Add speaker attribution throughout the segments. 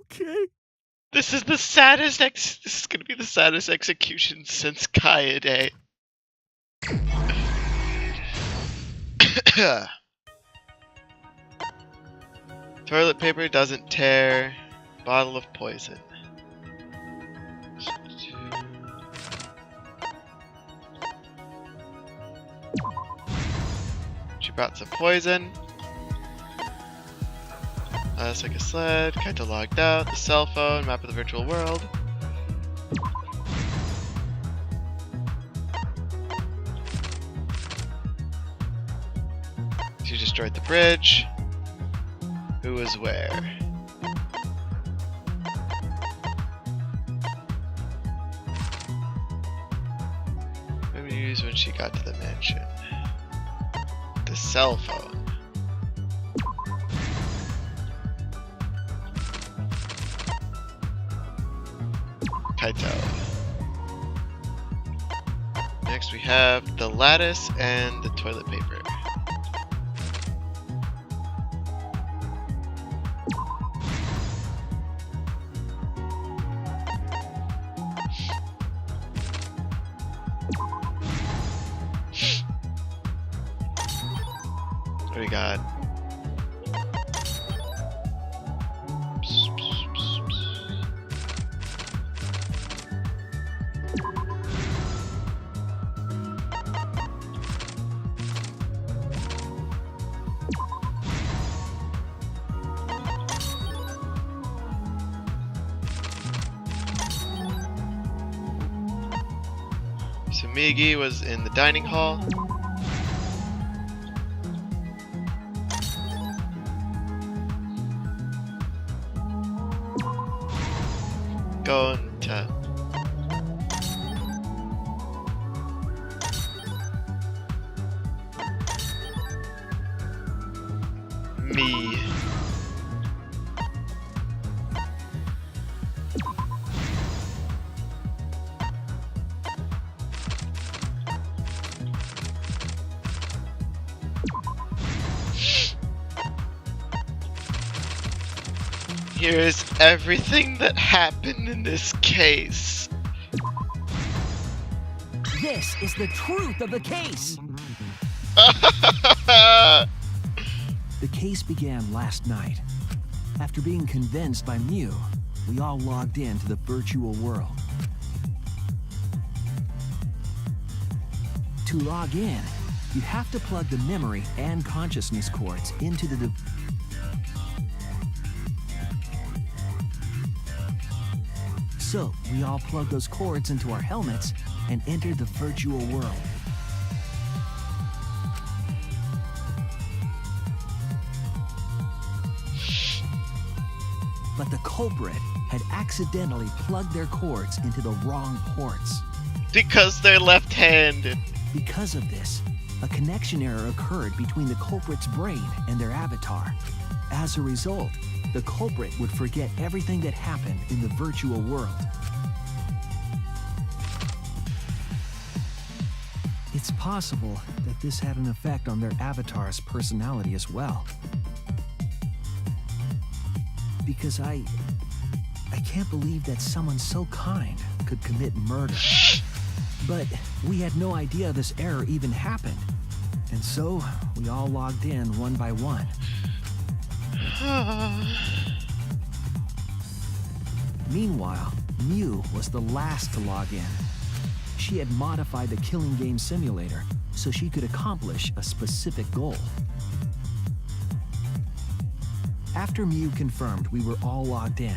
Speaker 1: Okay.
Speaker 2: This is the saddest this is gonna be the saddest execution since Kaede. Toilet paper doesn't tear. Bottle of poison. She brought some poison. Let's take a sled. Kaito logged out. The cell phone. Map of the virtual world. She destroyed the bridge. Who was where? Maybe use when she got to the mansion. The cell phone. Kaito. Next we have the lattice and the toilet paper. What do we got? So Migi was in the dining hall. Going to me. Here's everything that happened in this case.
Speaker 1: This is the truth of the case.
Speaker 2: The
Speaker 1: The case began last night. After being convinced by Mew, we all logged into the virtual world. To log in, you have to plug the memory and consciousness cords into the So, we all plugged those cords into our helmets and entered the virtual world. But the culprit had accidentally plugged their cords into the wrong ports.
Speaker 2: because they're left-handed.
Speaker 1: Because of this, a connection error occurred between the culprit's brain and their avatar. As a result, the culprit would forget everything that happened in the virtual world. It's possible that this had an effect on their avatar's personality as well. Because I can't believe that someone so kind could commit murder. But we had no idea this error even happened. And so, we all logged in one by one. Meanwhile, Mew was the last to log in. She had modified the killing game simulator so she could accomplish a specific goal. After Mew confirmed we were all logged in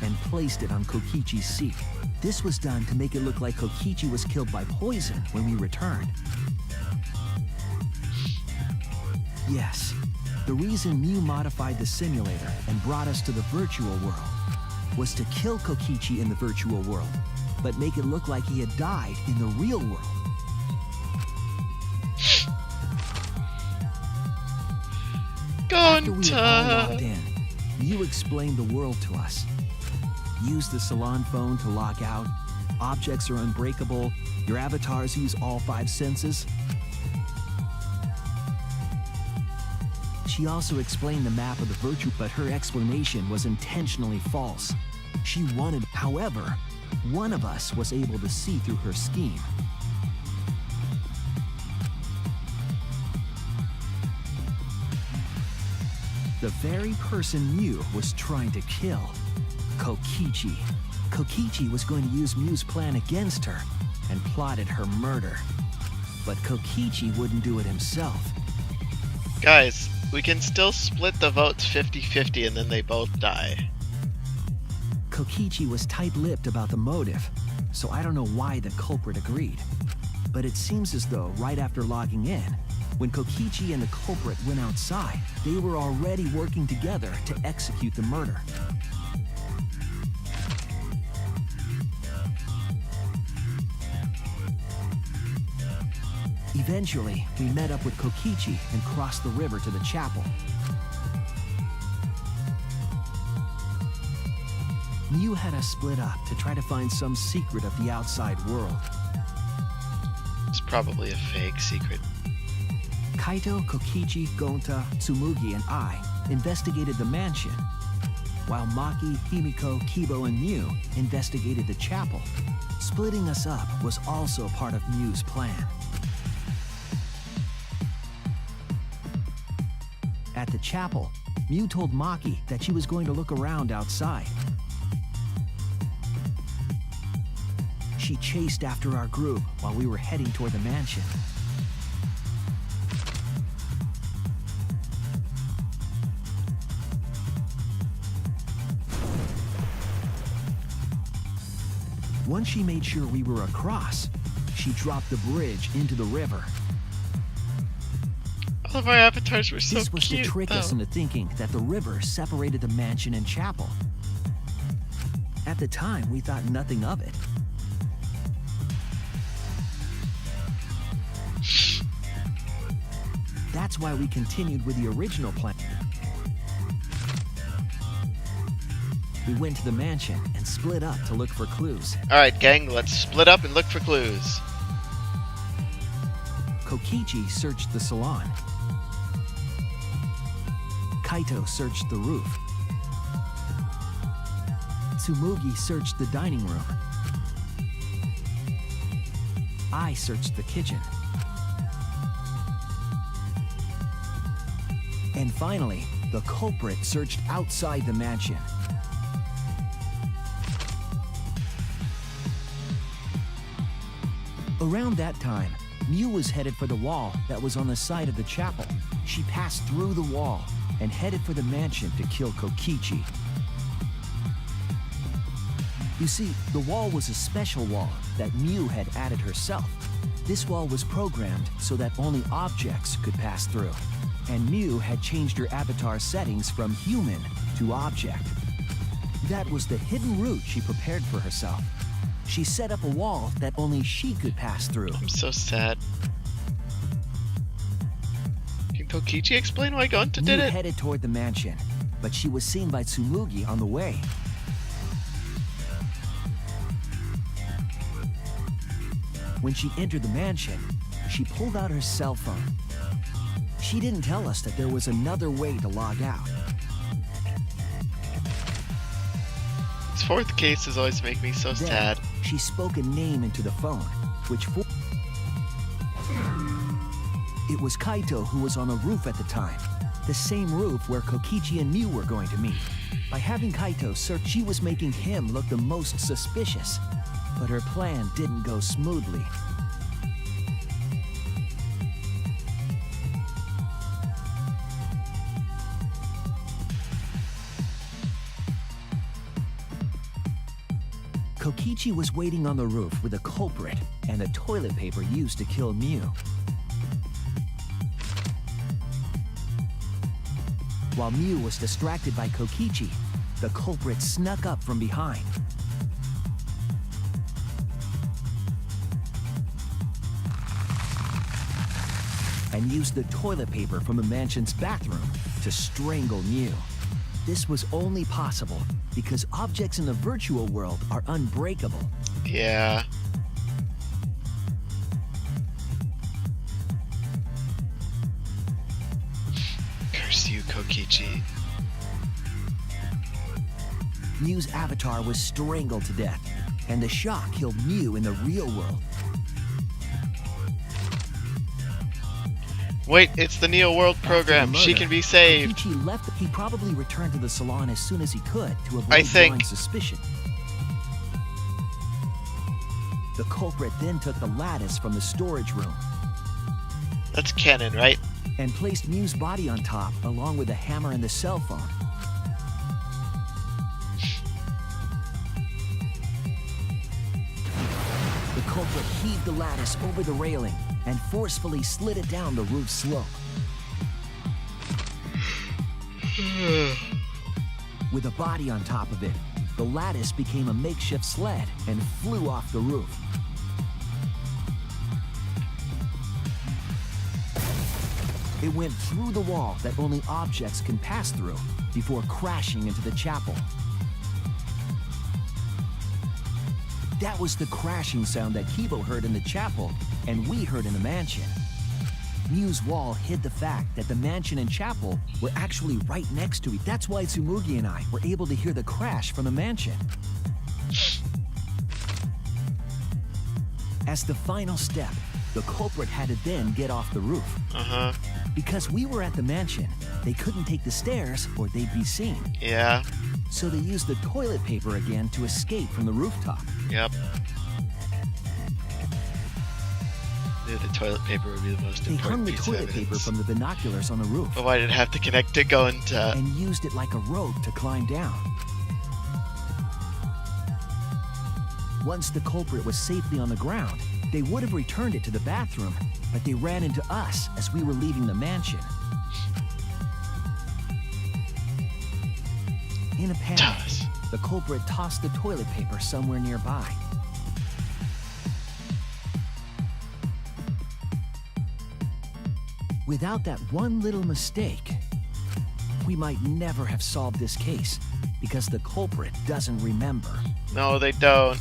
Speaker 1: and placed it on Kokichi's seat, this was done to make it look like Kokichi was killed by poison when we returned. Yes, the reason Mew modified the simulator and brought us to the virtual world was to kill Kokichi in the virtual world, but make it look like he had died in the real world. After we had all logged in, Mew explained the world to us. Use the salon phone to log out. Objects are unbreakable. Your avatars use all 5 senses. She also explained the map of the virtue, but her explanation was intentionally false. She wanted, however, one of us was able to see through her scheme. The very person Mew was trying to kill, Kokichi. Kokichi was going to use Mew's plan against her and plotted her murder. But Kokichi wouldn't do it himself.
Speaker 2: Guys, we can still split the votes 50-50 and then they both die.
Speaker 1: Kokichi was tight-lipped about the motive, so I don't know why the culprit agreed. But it seems as though right after logging in, when Kokichi and the culprit went outside, they were already working together to execute the murder. Eventually, we met up with Kokichi and crossed the river to the chapel. Mew had us split up to try to find some secret of the outside world.
Speaker 2: It's probably a fake secret.
Speaker 1: Kaito, Kokichi, Gonta, Tsumugi, and I investigated the mansion, while Maki, Himiko, Kibo, and Mew investigated the chapel. Splitting us up was also part of Mew's plan. At the chapel, Mew told Maki that she was going to look around outside. She chased after our group while we were heading toward the mansion. Once she made sure we were across, she dropped the bridge into the river.
Speaker 2: All of our avatars were so
Speaker 1: This was
Speaker 2: cute,
Speaker 1: to trick us into thinking that the river separated the mansion and chapel. At the time, we thought nothing of it. That's why we continued with the original plan. We went to the mansion and split up to look for clues.
Speaker 2: Alright, gang, let's split up and look for clues.
Speaker 1: Kokichi searched the salon. Kaito searched the roof. Tsumugi searched the dining room. I searched the kitchen. And finally, the culprit searched outside the mansion. Around that time, Mew was headed for the wall that was on the side of the chapel. She passed through the wall and headed for the mansion to kill Kokichi. You see, the wall was a special wall that Mew had added herself. This wall was programmed so that only objects could pass through, and Mew had changed her avatar settings from human to object. That was the hidden route she prepared for herself. She set up a wall that only she could pass through.
Speaker 2: I'm so sad. Can Kokichi explain why Gonta did
Speaker 1: Mew
Speaker 2: it?
Speaker 1: headed toward the mansion, but she was seen by Tsumugi on the way. When she entered the mansion, she pulled out her cell phone. She didn't tell us that there was another way to log out.
Speaker 2: These fourth cases always make me so
Speaker 1: Then,
Speaker 2: sad.
Speaker 1: she spoke a name into the phone, which it was Kaito, who was on the roof at the time, the same roof where Kokichi and Mew were going to meet. By having Kaito search, she was making him look the most suspicious, but her plan didn't go smoothly. Kokichi was waiting on the roof with a culprit and the toilet paper used to kill Mew. While Mew was distracted by Kokichi, the culprit snuck up from behind. And used the toilet paper from the mansion's bathroom to strangle Mew. This was only possible because objects in the virtual world are unbreakable.
Speaker 2: Yeah. Curse you, Kokichi.
Speaker 1: Mew's avatar was strangled to death, and the shock killed Mew in the real world.
Speaker 2: Wait, it's the Neo World program.
Speaker 1: After the
Speaker 2: She
Speaker 1: murder,
Speaker 2: can be saved.
Speaker 1: Kokichi left. He probably returned to the salon as soon as he could to avoid
Speaker 2: I think-
Speaker 1: drawing suspicion. The culprit then took the lattice from the storage room
Speaker 2: That's canon, right?
Speaker 1: and placed Mew's body on top, along with the hammer and the cell phone. The culprit heaved the lattice over the railing and forcefully slid it down the roof slope. With a body on top of it, the lattice became a makeshift sled and flew off the roof. It went through the wall that only objects can pass through before crashing into the chapel. That was the crashing sound that Kibo heard in the chapel and we heard in the mansion. Mew's wall hid the fact that the mansion and chapel were actually right next to each other. That's why Tsumugi and I were able to hear the crash from the mansion. As the final step, the culprit had to then get off the roof.
Speaker 2: Uh-huh.
Speaker 1: Because we were at the mansion, they couldn't take the stairs or they'd be seen.
Speaker 2: Yeah.
Speaker 1: So they used the toilet paper again to escape from the rooftop.
Speaker 2: Yep. Knew the toilet paper would be the most
Speaker 1: They hung
Speaker 2: important
Speaker 1: the
Speaker 2: piece
Speaker 1: toilet
Speaker 2: of
Speaker 1: paper
Speaker 2: evidence.
Speaker 1: from the binoculars on the roof
Speaker 2: But why did it have to connect to go into...
Speaker 1: and used it like a rope to climb down. Once the culprit was safely on the ground, they would have returned it to the bathroom, but they ran into us as we were leaving the mansion. In a panic,
Speaker 2: Toss.
Speaker 1: the culprit tossed the toilet paper somewhere nearby. Without that one little mistake, we might never have solved this case because the culprit doesn't remember.
Speaker 2: No, they don't.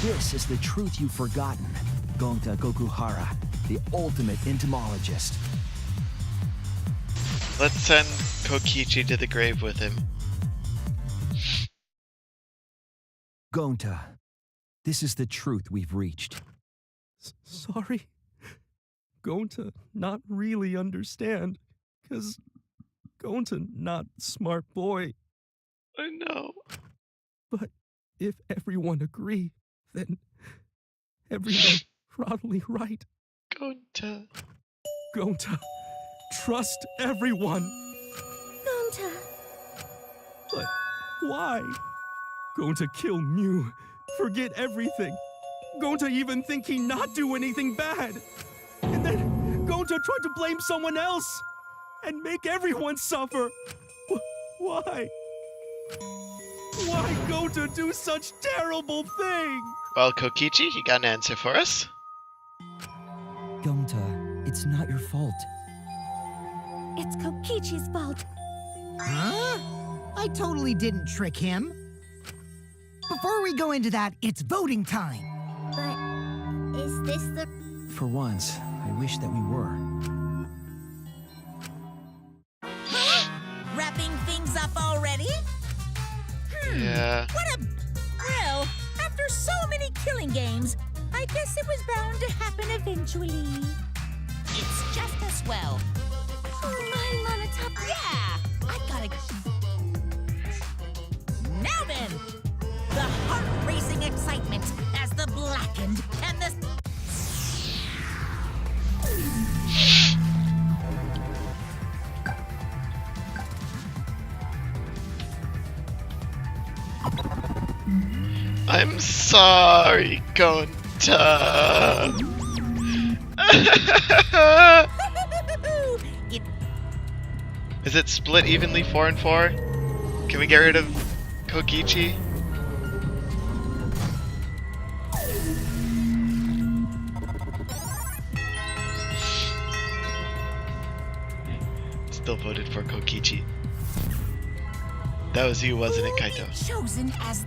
Speaker 1: This is the truth you've forgotten, Gonta Gokuhara, the ultimate entomologist.
Speaker 2: Let's send Kokichi to the grave with him.
Speaker 1: Gonta, this is the truth we've reached.
Speaker 3: Sorry. Going to not really understand, 'cause going to not smart boy.
Speaker 2: I know.
Speaker 3: But if everyone agree, then everyone probably right.
Speaker 2: Gonta.
Speaker 3: Going to trust everyone.
Speaker 4: Gonta.
Speaker 3: But why? Going to kill Mew, forget everything. Going to even think he not do anything bad. And then going to try to blame someone else and make everyone suffer. Why? Why go to do such terrible thing?
Speaker 2: Well, Kokichi, you got an answer for us?
Speaker 5: Gonta, it's not your fault.
Speaker 4: It's Kokichi's fault.
Speaker 5: Huh? I totally didn't trick him. Before we go into that, it's voting time.
Speaker 4: But is this the...
Speaker 1: For once, I wish that we were.
Speaker 6: Wrapping things up already?
Speaker 2: Yeah.
Speaker 6: What a... Well, after so many killing games, I guess it was bound to happen eventually. It's just as well.
Speaker 4: Oh my, Monotop.
Speaker 6: Yeah! I gotta... Now then! The heart-racing excitement as the blackened and the...
Speaker 2: I'm sorry, Gonta.
Speaker 6: It...
Speaker 2: Is it split evenly 4 and 4? Can we get rid of Kokichi? Still voted for Kokichi. That was you, wasn't it, Kaito?
Speaker 6: Chosen as...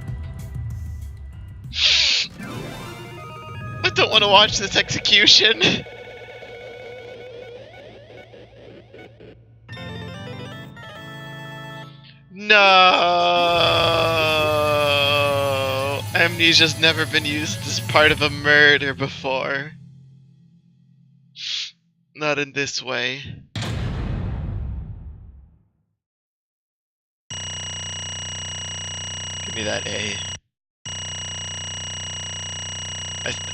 Speaker 2: don't want to watch this execution. No! Amnesia's never been used as part of a murder before. Not in this way. Give me that A.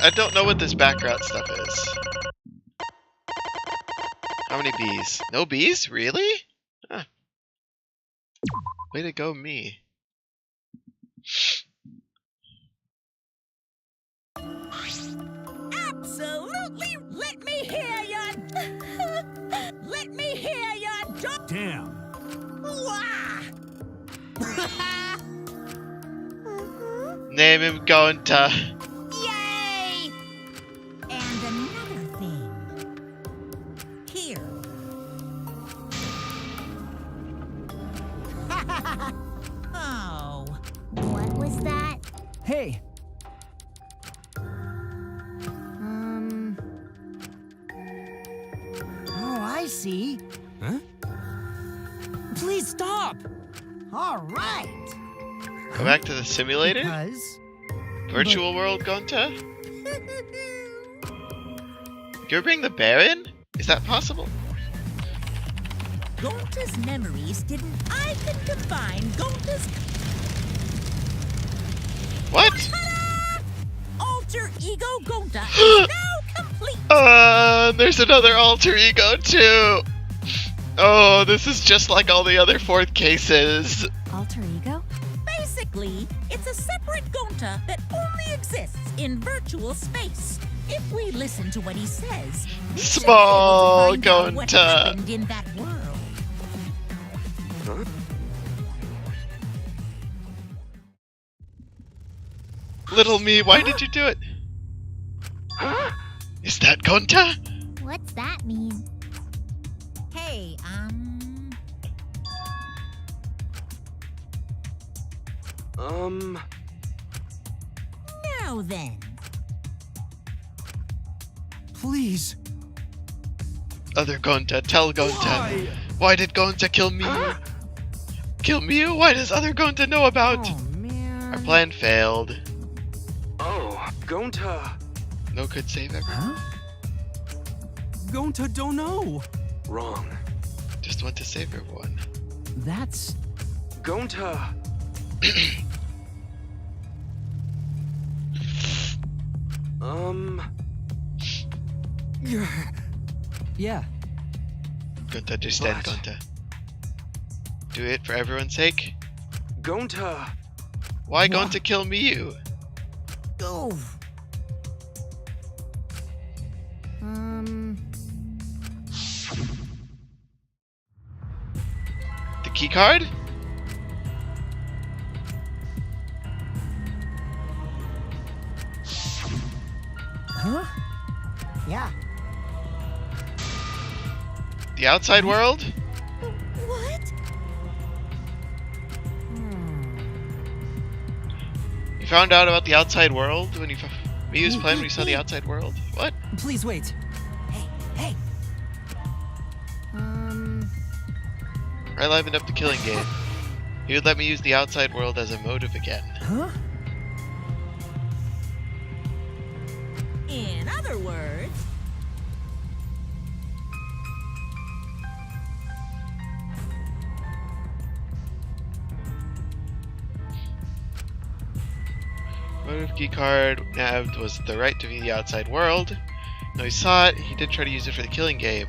Speaker 2: I don't know what this background stuff is. How many bees? No bees? Really? Huh. Way to go, me.
Speaker 6: Absolutely! Let me hear your... Let me hear your...
Speaker 3: Damn.
Speaker 6: Wah!
Speaker 2: Name him Gonta.
Speaker 6: Yay! And another thing. Here. Oh.
Speaker 4: What was that?
Speaker 1: Hey,
Speaker 5: Oh, I see.
Speaker 3: Huh?
Speaker 5: Please stop. All right.
Speaker 2: Go back to the simulator?
Speaker 5: Because
Speaker 2: Virtual world Gonta? You're bringing the bear in? Is that possible?
Speaker 6: Gonta's memories didn't... I can combine Gonta's...
Speaker 2: What?
Speaker 6: Ta-da! Alter ego Gonta is now complete!
Speaker 2: There's another alter ego too! Oh, this is just like all the other fourth cases.
Speaker 4: Alter ego?
Speaker 6: Basically, it's a separate Gonta that only exists in virtual space. If we listen to what he says, we should be
Speaker 2: Small
Speaker 6: able to find out what
Speaker 2: Gonta.
Speaker 6: happened in that world.
Speaker 2: Little me, why did you do it? Is that Gonta?
Speaker 4: What's that mean?
Speaker 6: Hey, Now then.
Speaker 1: please.
Speaker 2: Other Gonta, tell Gonta.
Speaker 3: Why?
Speaker 2: Why did Gonta kill Miu? Kill Miu? Why does other Gonta know about?
Speaker 5: oh man.
Speaker 2: Our plan failed.
Speaker 7: Oh, Gonta.
Speaker 2: No could save everyone.
Speaker 1: Huh?
Speaker 3: Gonta don't know.
Speaker 7: Wrong.
Speaker 2: Just want to save everyone.
Speaker 1: That's...
Speaker 7: Gonta.
Speaker 1: Yeah.
Speaker 2: Gonta, understand
Speaker 7: What?
Speaker 2: Gonta. Do it for everyone's sake.
Speaker 7: Gonta.
Speaker 2: Why
Speaker 1: What?
Speaker 2: Gonta kill Miu?
Speaker 5: Oh.
Speaker 2: The key card?
Speaker 1: Huh?
Speaker 5: Yeah.
Speaker 2: The outside world?
Speaker 4: What?
Speaker 2: You found out about the outside world when you Miu's plan when you saw the outside world? What?
Speaker 1: Please wait.
Speaker 5: Hey, hey.
Speaker 2: I livened up the killing game. He would let me use the outside world as a motive again.
Speaker 1: Huh?
Speaker 6: In other words,
Speaker 2: Motive key card nabbed was the right to view the outside world. No, he saw it. He did try to use it for the killing game.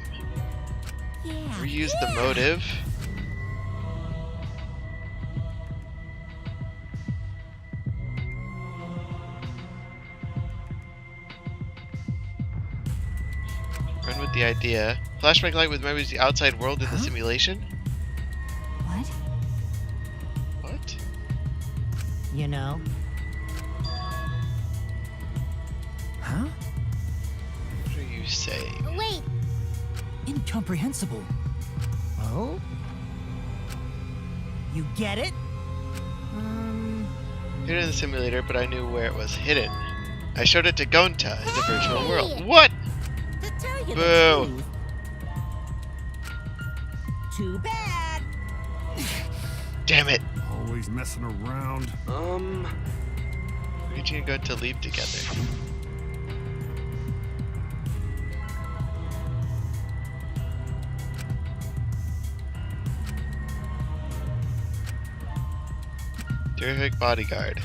Speaker 6: yeah.
Speaker 2: Reuse the motive. Run with the idea. Flashback light with memories of the outside world in the simulation?
Speaker 4: What?
Speaker 2: What?
Speaker 5: You know.
Speaker 1: Huh?
Speaker 2: What are you saying?
Speaker 4: Wait,
Speaker 1: Incomprehensible.
Speaker 5: Oh? You get it?
Speaker 2: Hidden in the simulator, but I knew where it was hidden. I showed it to Gonta in the virtual
Speaker 6: Hey!
Speaker 2: world. What?
Speaker 6: To tell you
Speaker 2: Boo.
Speaker 6: the truth. Too bad.
Speaker 2: Damn it.
Speaker 3: Always messing around.
Speaker 2: Kokichi and Gonta leave together. Terrific bodyguard.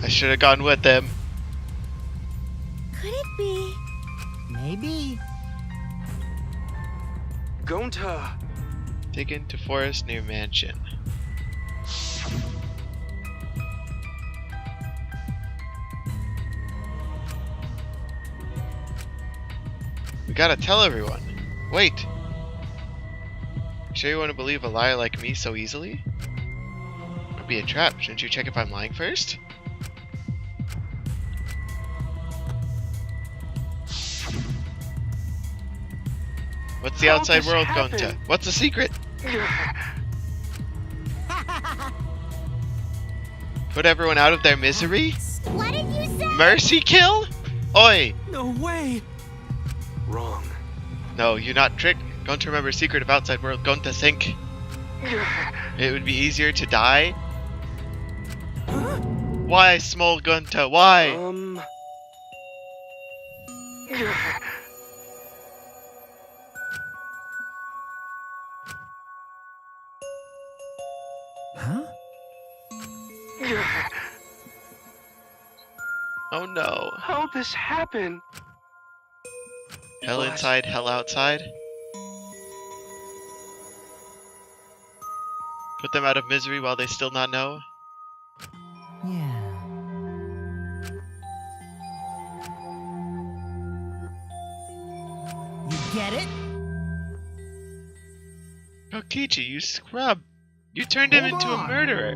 Speaker 2: I should have gone with him.
Speaker 4: Could it be?
Speaker 5: Maybe.
Speaker 7: Gonta.
Speaker 2: Taken to forest near mansion. We gotta tell everyone. Wait. Sure you want to believe a liar like me so easily? It'd be a trap. Shouldn't you check if I'm lying first? What's the
Speaker 7: How'd
Speaker 2: outside
Speaker 7: this
Speaker 2: world,
Speaker 7: happen?
Speaker 2: Gonta? What's the secret? Put everyone out of their misery?
Speaker 4: What did you say?
Speaker 2: Mercy kill? Oi!
Speaker 3: No way!
Speaker 7: Wrong.
Speaker 2: No, you're not tricked. Gonta remember a secret of outside world. Gonta think it would be easier to die? Why, small Gonta? Why?
Speaker 1: Huh?
Speaker 2: Oh no.
Speaker 7: How'd this happen?
Speaker 2: Hell
Speaker 7: What?
Speaker 2: inside, hell outside? Put them out of misery while they still not know?
Speaker 5: Yeah. You get it?
Speaker 2: Kokichi, you scrub! You turned him
Speaker 5: Hold
Speaker 2: into a
Speaker 5: on.
Speaker 2: murderer!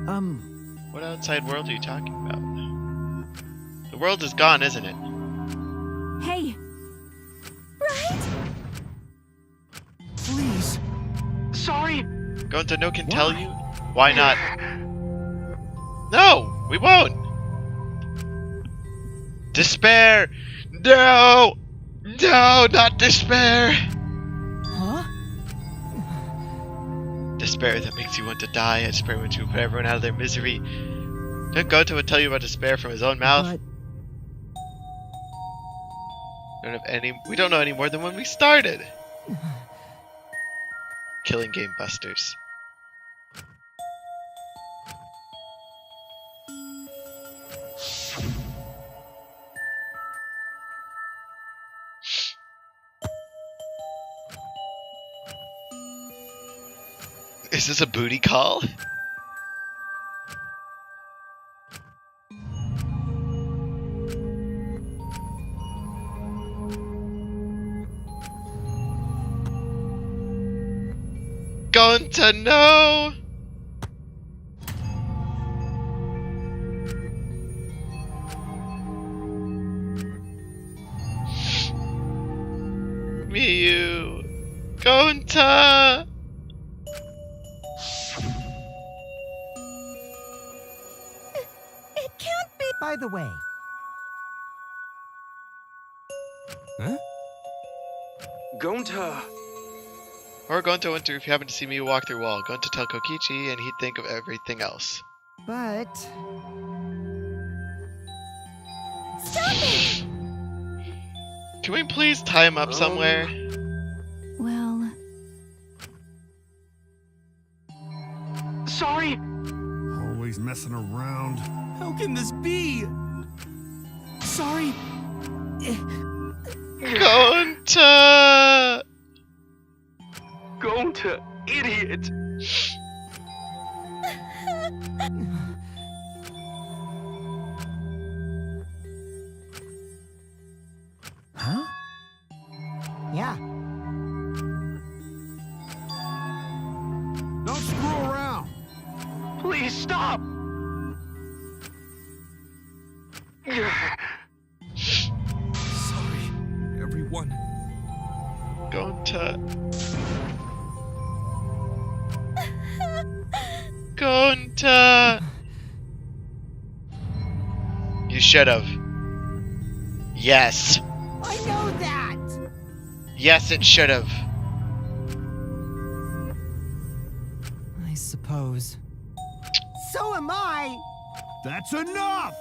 Speaker 1: Um,
Speaker 2: What outside world are you talking about? The world is gone, isn't it?
Speaker 4: Hey. Right?
Speaker 1: please.
Speaker 7: Sorry.
Speaker 2: Gonta no can
Speaker 1: Why?
Speaker 2: tell you? Why not? No! We won't! Despair! No! No, not despair!
Speaker 5: Huh?
Speaker 2: Despair that makes you want to die. Despair when you put everyone out of their misery. Don't Gonta would tell you about despair from his own mouth.
Speaker 1: But
Speaker 2: We don't know any more than when we started. Killing game busters. Is this a booty call? Gonta, no! Miyu! Gonta!
Speaker 6: It can't be.
Speaker 5: By the way,
Speaker 3: Huh?
Speaker 7: Gonta.
Speaker 2: Or Gonta wonder if you happen to see me walk through wall. Gonta tell Kokichi and he'd think of everything else.
Speaker 5: but
Speaker 4: Stop it!
Speaker 2: Can we please tie him up somewhere?
Speaker 4: Well,
Speaker 7: Sorry.
Speaker 3: Always messing around. How can this be? Sorry.
Speaker 2: Gonta!
Speaker 7: Gonta, idiot.
Speaker 5: huh? Yeah.
Speaker 3: Don't screw around.
Speaker 7: Please stop.
Speaker 3: Sorry, everyone.
Speaker 2: Gonta. Gonta! You should have. Yes.
Speaker 5: I know that!
Speaker 2: Yes, it should have.
Speaker 5: I suppose. So am I!
Speaker 3: That's enough!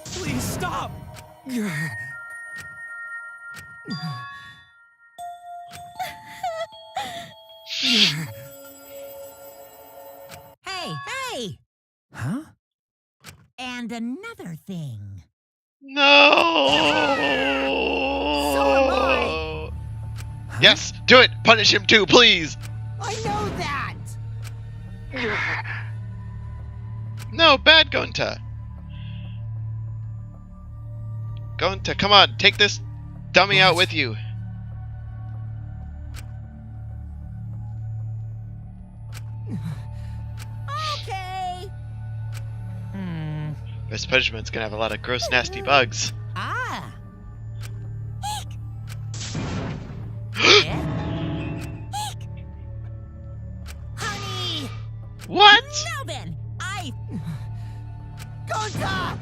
Speaker 3: Please stop!
Speaker 6: Hey, hey!
Speaker 1: Huh?
Speaker 6: And another thing.
Speaker 2: No!
Speaker 5: So am I.
Speaker 2: Yes, do it! Punish him too, please!
Speaker 5: I know that!
Speaker 2: No, bad Gonta! Gonta, come on, take this dummy out with you.
Speaker 6: Okay.
Speaker 2: This punishment's gonna have a lot of gross, nasty bugs.
Speaker 6: Ah. Yeah. Honey.
Speaker 2: What?
Speaker 6: Now then,
Speaker 5: Gonta!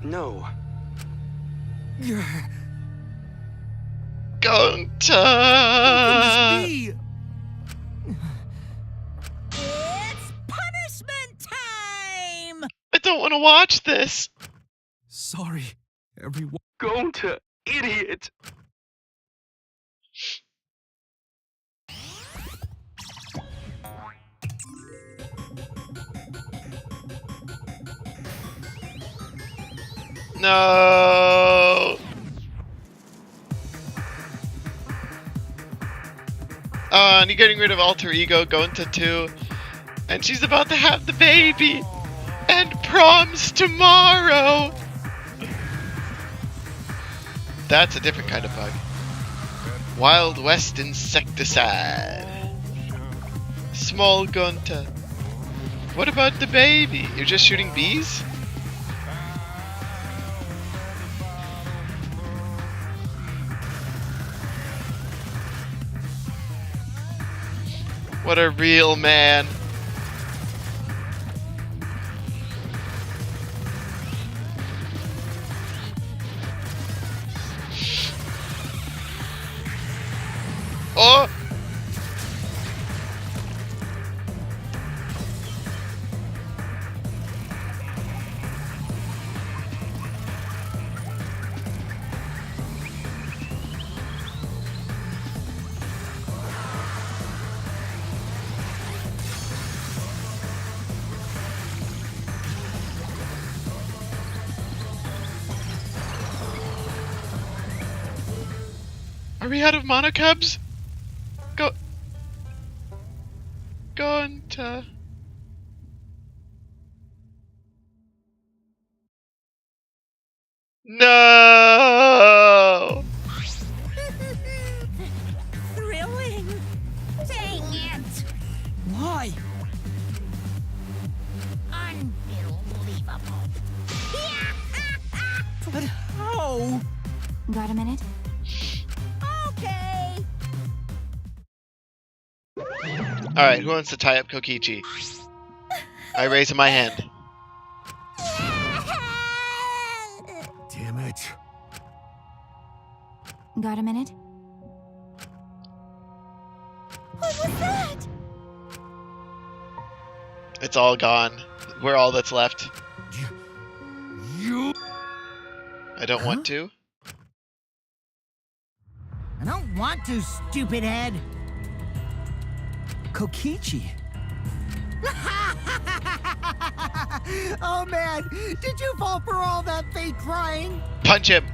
Speaker 7: No.
Speaker 2: Gonta!
Speaker 6: It's punishment time.
Speaker 2: I don't want to watch this.
Speaker 3: Sorry, everyone.
Speaker 7: Gonta, idiot.
Speaker 2: No. And you're getting rid of alter ego, Gonta too. And she's about to have the baby. And prom's tomorrow. That's a different kind of bug. Wild West insecticide. Small Gonta. What about the baby? You're just shooting bees? What a real man. Oh! Are we out of monocubs? Gonta. No!
Speaker 6: Thrilling. Dang it.
Speaker 5: Why?
Speaker 6: Unbelievable.
Speaker 5: But how?
Speaker 4: Got a minute?
Speaker 6: Okay.
Speaker 2: Alright, who wants to tie up Kokichi? I raise my hand.
Speaker 3: Damn it.
Speaker 4: Got a minute?
Speaker 6: What was that?
Speaker 2: It's all gone. We're all that's left.
Speaker 3: You.
Speaker 2: I don't want to.
Speaker 5: I don't want to, stupid head.
Speaker 1: Kokichi.
Speaker 5: Oh man, did you fall for all that fake crying?
Speaker 2: Punch him!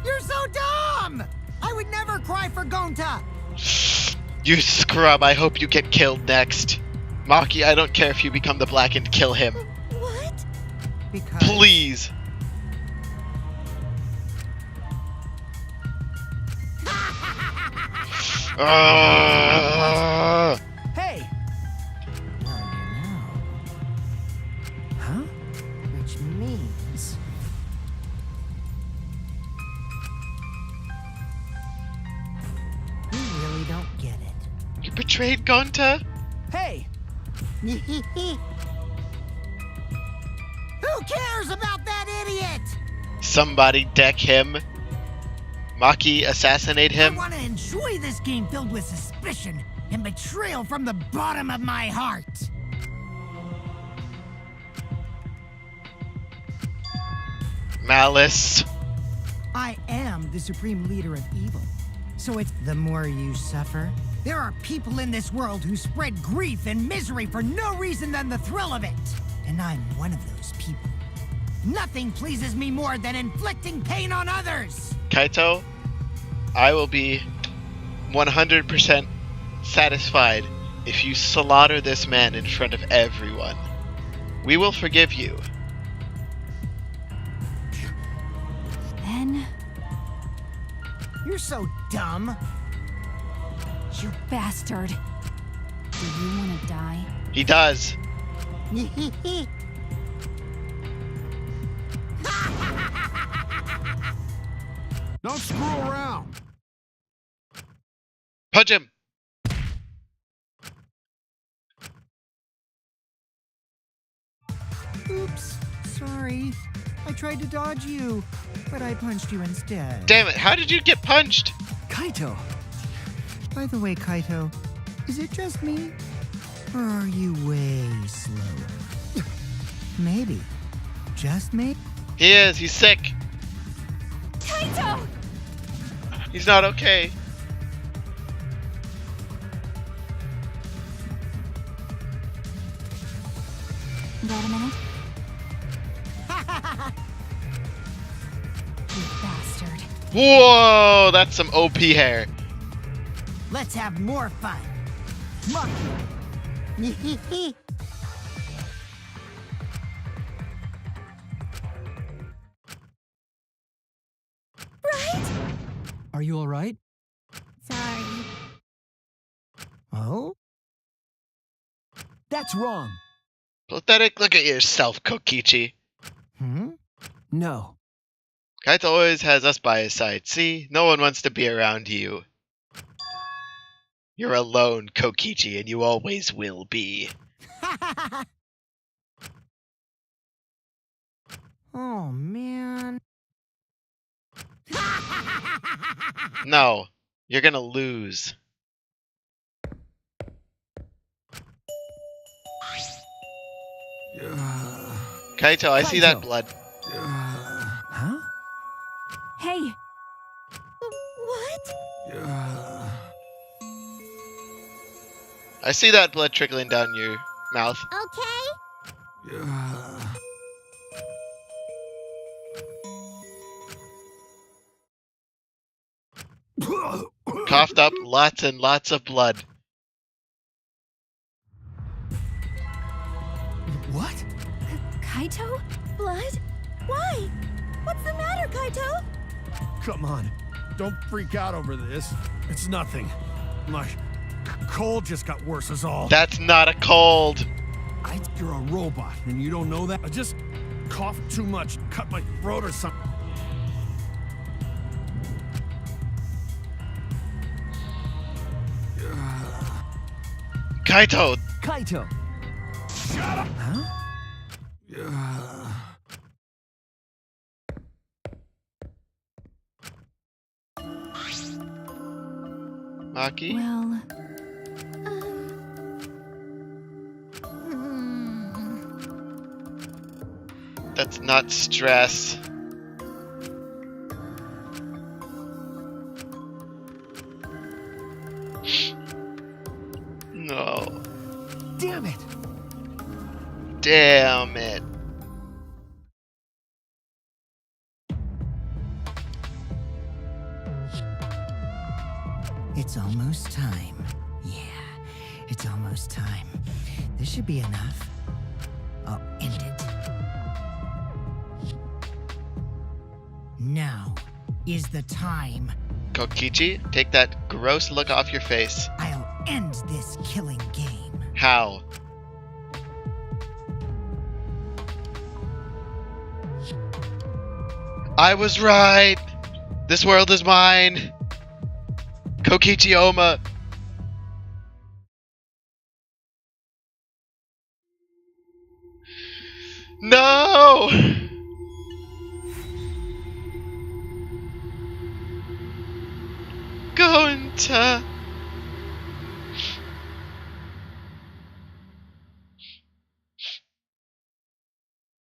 Speaker 5: You're so dumb! I would never cry for Gonta.
Speaker 2: You scrub, I hope you get killed next. Maki, I don't care if you become the Black and kill him.
Speaker 6: What?
Speaker 5: Because
Speaker 2: Please.
Speaker 5: Hey! Well, you know.
Speaker 1: Huh?
Speaker 5: Which means... You really don't get it.
Speaker 2: You betrayed Gonta?
Speaker 5: Hey! Who cares about that idiot?
Speaker 2: Somebody deck him. Maki assassinate
Speaker 5: I
Speaker 2: him.
Speaker 5: want to enjoy this game filled with suspicion and betrayal from the bottom of my heart.
Speaker 2: Malice.
Speaker 5: I am the supreme leader of evil. So it's the more you suffer. There are people in this world who spread grief and misery for no reason than the thrill of it. And I'm one of those people. Nothing pleases me more than inflicting pain on others.
Speaker 2: Kaito, I will be 100% satisfied if you slaughter this man in front of everyone. We will forgive you.
Speaker 4: Then,
Speaker 5: You're so dumb.
Speaker 4: you bastard. Do you want to die?
Speaker 2: He does.
Speaker 3: Don't screw around.
Speaker 2: Punch him.
Speaker 5: Oops, sorry. I tried to dodge you, but I punched you instead.
Speaker 2: Damn it, how did you get punched?
Speaker 1: Kaito!
Speaker 5: By the way, Kaito, is it just me? Or are you way slower? Maybe. Just maybe?
Speaker 2: He is, he's sick.
Speaker 4: Kaito!
Speaker 2: He's not okay.
Speaker 4: Got a minute? You bastard.
Speaker 2: Whoa, that's some OP hair.
Speaker 5: Let's have more fun. Monkey.
Speaker 1: Are you alright?
Speaker 4: Sorry.
Speaker 5: Oh?
Speaker 1: That's wrong.
Speaker 2: Pathetic, look at yourself, Kokichi.
Speaker 1: No.
Speaker 2: Kaito always has us by his side. See, no one wants to be around you. You're alone, Kokichi, and you always will be.
Speaker 5: Oh, man.
Speaker 2: No, you're gonna lose. Kaito, I see that
Speaker 1: Kaito.
Speaker 2: blood.
Speaker 1: Huh?
Speaker 4: Hey!
Speaker 6: What?
Speaker 2: I see that blood trickling down your mouth.
Speaker 6: Okay.
Speaker 2: Coughed up lots and lots of blood.
Speaker 1: What?
Speaker 4: Kaito?
Speaker 6: Blood? Why? What's the matter, Kaito?
Speaker 3: Come on. Don't freak out over this. It's nothing. My cold just got worse is all.
Speaker 2: That's not a cold.
Speaker 3: You're a robot and you don't know that? I just coughed too much, cut my throat or something.
Speaker 2: Kaito,
Speaker 1: Kaito!
Speaker 3: Shut up!
Speaker 1: Huh?
Speaker 2: Maki?
Speaker 4: Well,
Speaker 2: That's not stress. No.
Speaker 1: Damn it!
Speaker 2: Damn it.
Speaker 5: It's almost time. Yeah, it's almost time. This should be enough. I'll end it. Now is the time.
Speaker 2: Kokichi, take that gross look off your face.
Speaker 5: I'll end this killing game.
Speaker 2: How? I was right! This world is mine! Kokichi Oma! No! Going to